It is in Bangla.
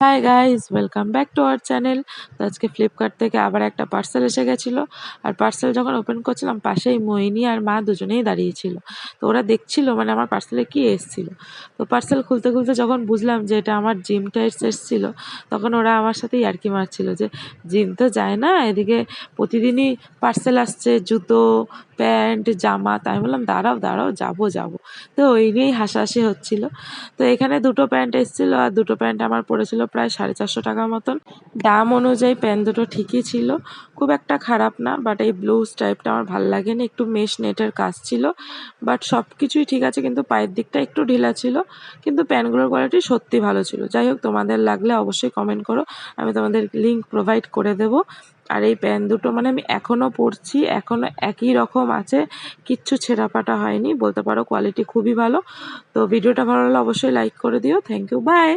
Hi guys, welcome back to our channel. তো আজকে ফ্লিপকার্ট থেকে আবার একটা পার্সেল এসে গেছিলো। আর পার্সেল যখন ওপেন করছিলাম, পাশেই মোহিনী আর মা দুজনেই দাঁড়িয়েছিল। তো ওরা দেখছিল মানে আমার পার্সেলে কি এসেছিল। তো পার্সেল খুলতে খুলতে যখন বুঝলাম যে এটা আমার জিম টাইটস এসেছিল, তখন ওরা আমার সাথে ইয়ার্কি মারছিল যে জিম তো যায় না, এদিকে প্রতিদিনই পার্সেল আসছে, জুতো, প্যান্ট, জামা। তাই বললাম দাঁড়াও দাঁড়াও, যাবো যাবো। তো ওই নিয়েই হাসাহাসি হচ্ছিল। তো এখানে দুটো প্যান্ট এসেছিলো, আর দুটো প্যান্ট আমার পড়েছিল প্রায় 450 টাকার মতন। দাম অনুযায়ী প্যান্ট দুটো ঠিকই ছিল, খুব একটা খারাপ না। বাট এই ব্লু স্ট্রাইপটা আমার ভালো লাগেনি, একটু মেশ নেটের কাজ ছিল। বাট সব কিছুই ঠিক আছে, কিন্তু পায়ের দিকটা একটু ঢিলা ছিল। কিন্তু প্যান্টগুলোর কোয়ালিটি সত্যি ভালো ছিল। যাই হোক, তোমাদের লাগলে অবশ্যই কমেন্ট করো, আমি তোমাদের লিঙ্ক প্রোভাইড করে দেবো। আর এই প্যান্ট দুটো মানে আমি এখনও পরছি, এখনও একই রকম আছে, কিচ্ছু ছেঁড়াপাটা হয়নি, বলতে পারো কোয়ালিটি খুবই ভালো। তো ভিডিওটা ভালো লাগলে অবশ্যই লাইক করে দিও। Thank you, by.